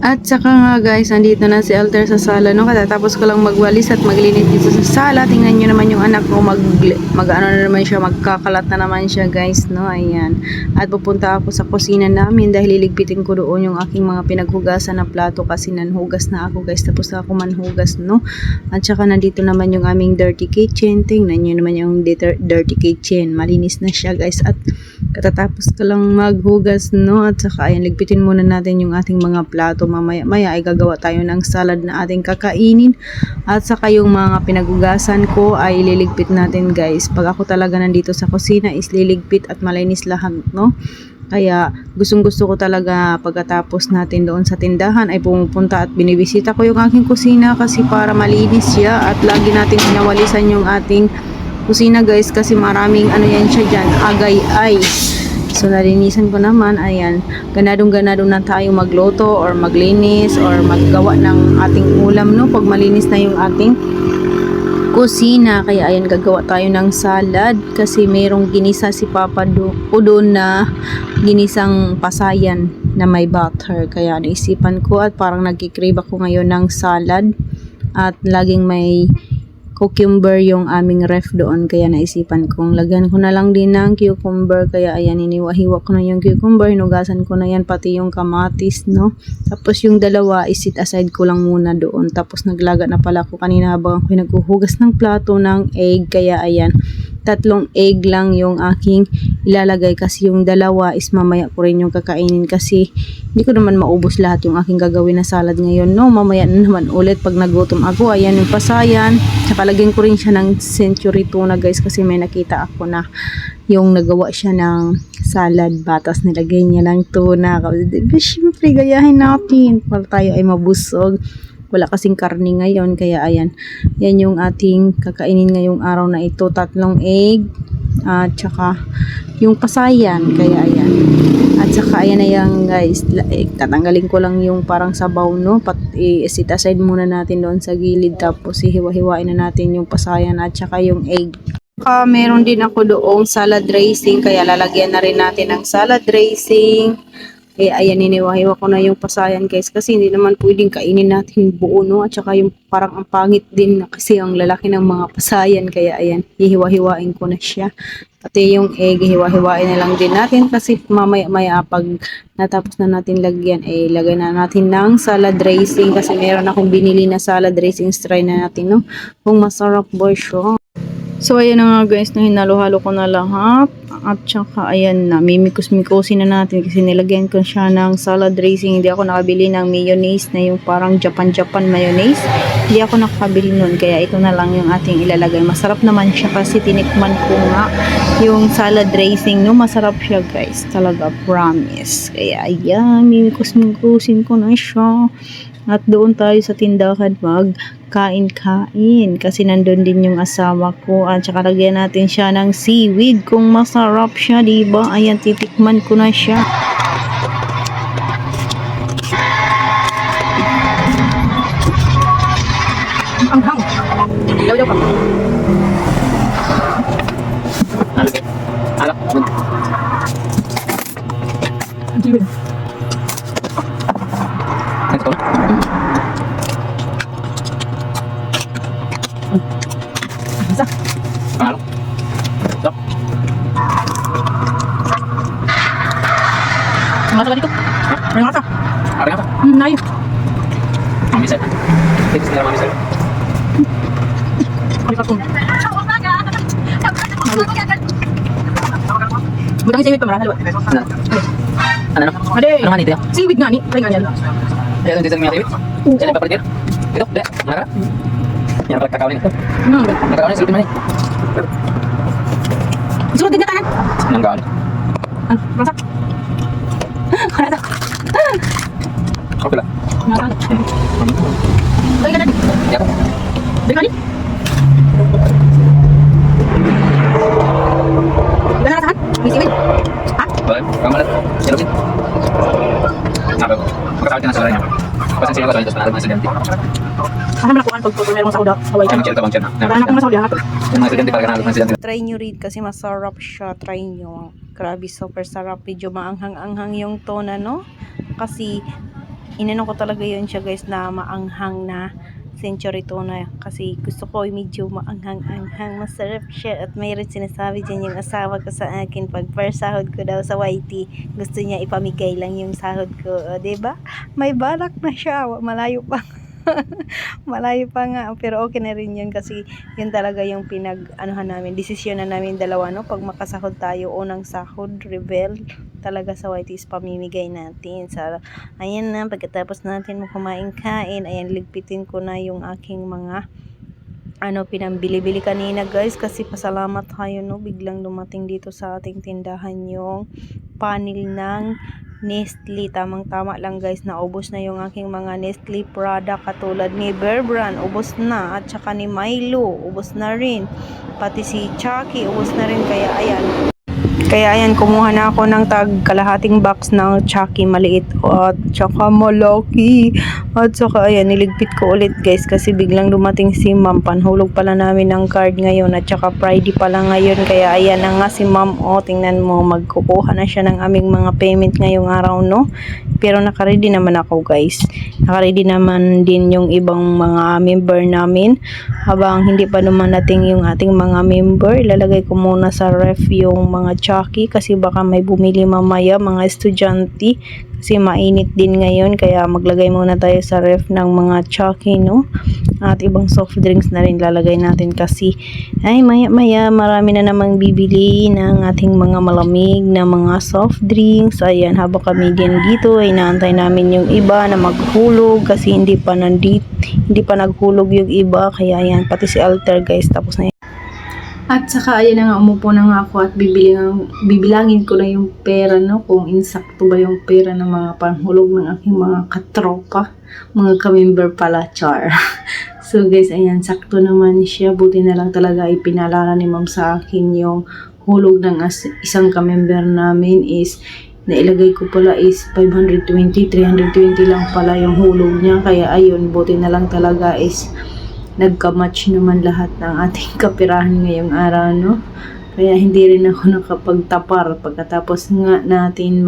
At saka nga guys, andito na si Alter sa sala, no? Katatapos ko lang magwalis at maglinis dito sa sala. Tingnan nyo naman yung anak ko, ano na naman siya, magkakalat na naman siya guys, no? Ayan. At pupunta ako sa kusina namin dahil liligpitin ko doon yung aking mga pinaghugasan na plato kasi nanhugas na ako guys. Tapos ako manhugas, no? At saka nandito naman yung aming dirty kitchen. Tingnan nyo naman yung dirty kitchen. Malinis na siya guys. At katatapos ko lang maghugas, no? At saka ayan, ligpitin muna natin yung ating mga plato. Mamaya ay gagawa tayo ng salad na ating kakainin. At saka yung mga pinaghugasan ko ay liligpit natin guys. Pag ako talaga nandito sa kusina is liligpit at malinis lahat, no? Kaya gustong gusto ko talaga pagkatapos natin doon sa tindahan ay pumupunta at binibisita ko yung aking kusina kasi para malinis siya at lagi nating pinawalisan yung ating kusina guys kasi maraming ano yan siya dyan, agay-ay. So nalinisan ko naman, ayan, ganadong na tayo magluto or maglinis or maggawa ng ating ulam, no? Pag malinis na yung ating kusina, kaya ayan, gagawa tayo ng salad kasi mayroong ginisa si Papa doon na ginisang pasayan na may butter, kaya naisipan ko at parang nagkikrave ako ngayon ng salad at laging may cucumber yung aming ref doon, kaya naisipan kong lagyan ko na lang din ng cucumber. Kaya ayan, iniwa-hiwa ko na yung cucumber, hinugasan ko na yan, pati yung kamatis, no? Tapos yung dalawa isit aside ko lang muna doon. Tapos naglaga na pala ako kanina habang ako naghuhugas ng plato ng egg. Kaya ayan, 3 egg lang yung aking ilalagay kasi yung dalawa is mamaya ko rin yung kakainin kasi hindi ko naman maubos lahat yung aking gagawin na salad ngayon, no? Mamaya na naman ulit pag nagutom ako. Ayan yung pasayan, tsaka lagyan ko rin siya ng century tuna guys kasi may nakita ako na yung nagawa siya ng salad batas nilagay niya ng tuna. Siyempre gayahin natin para tayo ay mabusog. Wala kasing karne ngayon, kaya ayan, yan yung ating kakainin ngayong araw na ito, 3 egg at saka yung pasayan, kaya ayan. At saka ayan na yan guys, tatanggalin ko lang yung parang sabaw, no? I-set aside muna natin doon sa gilid, tapos hiwa-hiwain na natin yung pasayan at saka yung egg. Meron din ako doong salad dressing, kaya lalagyan na rin natin ng salad dressing. Ayan, iniwa-hiwa ko na yung pasayan guys kasi hindi naman pwedeng kainin natin buo, no? At saka yung parang ang pangit din na kasi ang lalaki ng mga pasayan, kaya ayan, hihiwa-hiwain ko na siya. Pati yung egg, hiwa-hiwain na lang din natin kasi mamaya pag natapos na natin lagyan, lagay na natin ng salad dressing kasi meron akong binili na salad dressing, try na natin, no? Kung masarap ba siya. So ayan na nga guys, hinalo-halo ko na lahat at saka ayan na, mimikos-mikosin na natin kasi nilagyan ko siya ng salad dressing. Hindi ako nakabili ng mayonnaise na yung parang Japan mayonnaise, hindi ako nakabili nun, kaya ito na lang yung ating ilalagay. Masarap naman siya kasi tinikman ko nga yung salad dressing, no? Masarap siya guys, talaga, promise. Kaya ayan, mimikos-mikosin ko na siya. At doon tayo sa tindahan magkain-kain kasi nandun din yung asawa ko at saka lagyan natin siya ng seaweed kung masarap siya, diba? Ayan, titikman ko na siya. Ang hang. Daw pa. Alak. Seaweed. Ito. Isa. Halo. Stop. Masa dito? May masa. Ada apa? Nayo. Bisa. Fix na mami sir. Ano pa kung? Butang seaweed pa marahal. Ano? Ade. Ano man ito? Seaweed nga ni. Try nga yan. Ayan, dito nga seaweed. Sino pa partir? Ito, deh. Nara. Yan pala kakawin ito. Kakawin seaweed man eh. Sunod din na tanan. Nang gaan. Ah, masak. Ano ito? Okay lang. Masak. Balik ka na. Yan. Balik ka na. Gana na tahan? May seaweed? Ha? Balik. Kamalat. Seaweed. Sabi ko. Magkasawit ka na sa wala niya. Pasan sila ko sa ito sa mga estudyante. Ano man nakuhaan pag meron sa Hawaii? Ang chill bang Wala na akong masabi hapon. yung mga estudyante para ganalo mga estudyante. Try nyo rin kasi masarap siya. Try nyo. Grabe, super sarap. Medyo maanghang-anghang yung tona, no? Kasi inano ko talaga yun siya guys na maanghang na century tuna kasi gusto ko medyo maanghang-anghang, masarap siya. At mayroon sinasabi dyan yung asawa ko sa akin pag first sahod ko daw sa YT, gusto niya ipamigay lang yung sahod ko. O, diba? May balak na siya, malayo pa. Malayo pa nga, pero okay na rin yun kasi yun talaga yung pinag-anuhan namin, desisyon na namin dalawa, no? Pag makasahod tayo, unang sahod, rebel talaga sa YT is pamimigay natin. So, ayan na, pagkatapos natin kumain-kain, ayan, ligpitin ko na yung aking mga pinambili-bili kanina guys kasi pasalamat tayo, no? Biglang dumating dito sa ating tindahan yung panel ng Nestle. Tamang-tama lang guys, naubos na yung aking mga Nestle product katulad ni Bear Brand, ubos na, at saka ni Milo, ubos na rin, pati si Chucky, ubos na rin. Kaya ayan, kumuha na ako ng kalahating box ng Chucky maliit at saka malaki. At saka ayan, niligpit ko ulit guys kasi biglang dumating si ma'am. Panhulog pala namin ng card ngayon at saka Friday pala ngayon. Kaya ayan na nga si ma'am. O, tingnan mo, magkukuha na siya ng aming mga payment ngayong araw, no? Pero nakaready naman ako guys. Nakaready naman din yung ibang mga member namin. Habang hindi pa dumadating yung ating mga member, ilalagay ko muna sa ref yung mga Chucky kasi baka may bumili mamaya mga estudyante kasi mainit din ngayon. Kaya maglagay muna tayo sa ref ng mga Chucky, no? At ibang soft drinks na rin lalagay natin kasi ay maya marami na namang bibili ng ating mga malamig na mga soft drinks. Ayan, habang kami din dito ay naantay namin yung iba na maghulog kasi hindi pa naghulog yung iba. Kaya ayan, pati si Alter guys, tapos na yan. At saka ayan na nga, umupo na nga ako at bibilangin ko na yung pera, no? Kung insakto ba yung pera ng mga panghulog ng aking mga katropa, mga kamember pala, char. So guys, ayan, sakto naman siya. Buti na lang talaga ipinalala ni ma'am sa akin yung hulog ng isang kamember namin is nailagay ko pala is 520, 320 lang pala yung hulog niya. Kaya ayun, buti na lang talaga is nagka-match naman lahat ng ating kapirahan ngayong araw, no? Kaya hindi rin ako nakapagtapar. Pagkatapos nga natin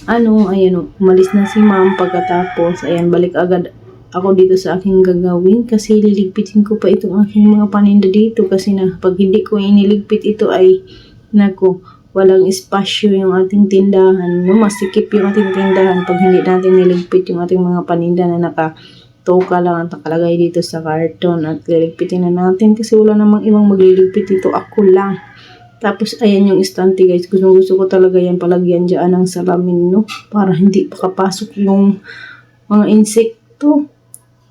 umalis na si ma'am. Pagkatapos, ayan, balik agad ako dito sa aking gagawin kasi liligpitin ko pa itong aking mga paninda dito kasi na pag hindi ko iniligpit ito ay walang espasyo yung ating tindahan, no? Masikip yung ating tindahan pag hindi natin niligpit yung ating mga paninda na toka lang ang nakalagay dito sa karton. At liligpitin na natin kasi wala namang ibang magliligpit dito, ako lang. Tapos ayan yung estante guys, gusto ko talaga yan palagyan dyan ng salamin, no? Para hindi pakapasok yung mga insekto.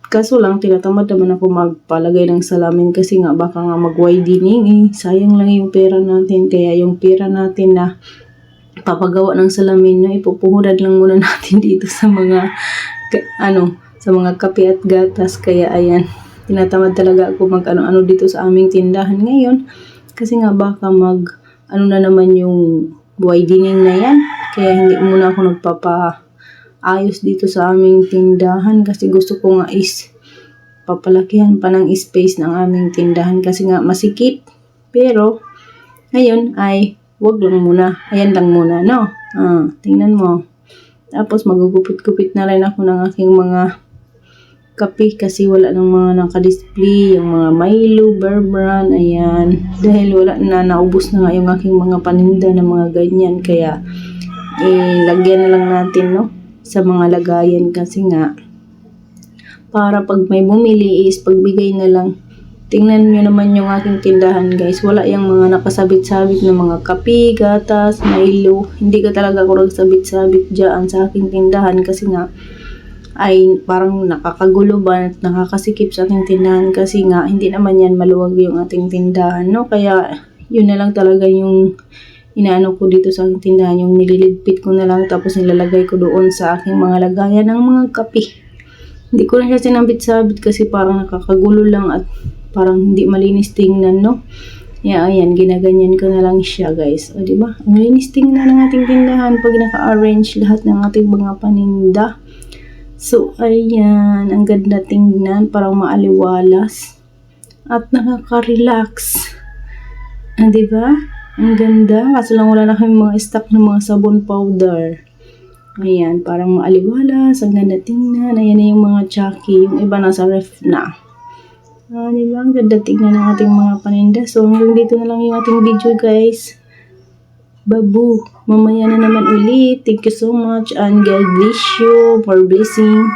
Kaso lang tinatamad naman ako magpalagay ng salamin kasi nga baka nga mag-widening sayang lang yung pera natin. Kaya yung pera natin na papagawa ng salamin, no, ipupuhurad lang muna natin dito sa mga sa mga kape at gatas. Kaya ayan, tinatamad talaga ako mag-ano dito sa aming tindahan ngayon kasi nga baka na naman yung widening na yan. Kaya hindi muna ako nagpapaayos dito sa aming tindahan kasi gusto ko nga is papalakihan pa ng space ng aming tindahan kasi nga masikip. Pero ngayon ay wag lang muna, ayan lang muna, no? Tingnan mo. Tapos magugupit-gupit na rin ako ng aking mga kape kasi wala nang mga naka-display, yung mga Milo, Bear Brand, ayan. Dahil wala na, naubos na nga yung aking mga paninda na mga ganyan. Kaya, lagyan na lang natin, no? Sa mga lagayan kasi nga, para pag may bumili is pagbigay na lang. Tingnan nyo naman yung aking tindahan guys. Wala yung mga nakasabit-sabit na mga kape, gatas, Milo. Hindi ka talaga ako nagsabit-sabit dyan sa aking tindahan kasi nga, ay parang nakakagulo ba at nakakasikip sa ating tindahan kasi nga hindi naman yan maluwag yung ating tindahan, no? Kaya yun na lang talaga yung inaano ko dito sa aking tindahan, yung nililigpit ko na lang tapos nilalagay ko doon sa aking mga lagayan ng mga kape. Hindi ko na siya sinabit-sabit kasi parang nakakagulo lang at parang hindi malinis tingnan, no? Yeah, ayan, ginaganyan ko na lang siya guys. O diba? Ang linis tingnan ng ating tindahan pag naka-arrange lahat ng ating mga paninda. So, ayan, ang ganda tingnan, parang maaliwalas at nakaka-relax. Diba? Ang ganda. Kaso lang wala na kami mga stock ng mga sabon powder. Ayan, parang maaliwalas, ang ganda tingnan. Ayan na yung mga Chucky, yung iba nasa ref na. Diba? Ang ganda tingnan ng ating mga paninda. So, hanggang dito na lang yung ating video, guys. Babu, mamaya na naman ulit. Thank you so much and God bless you for blessing.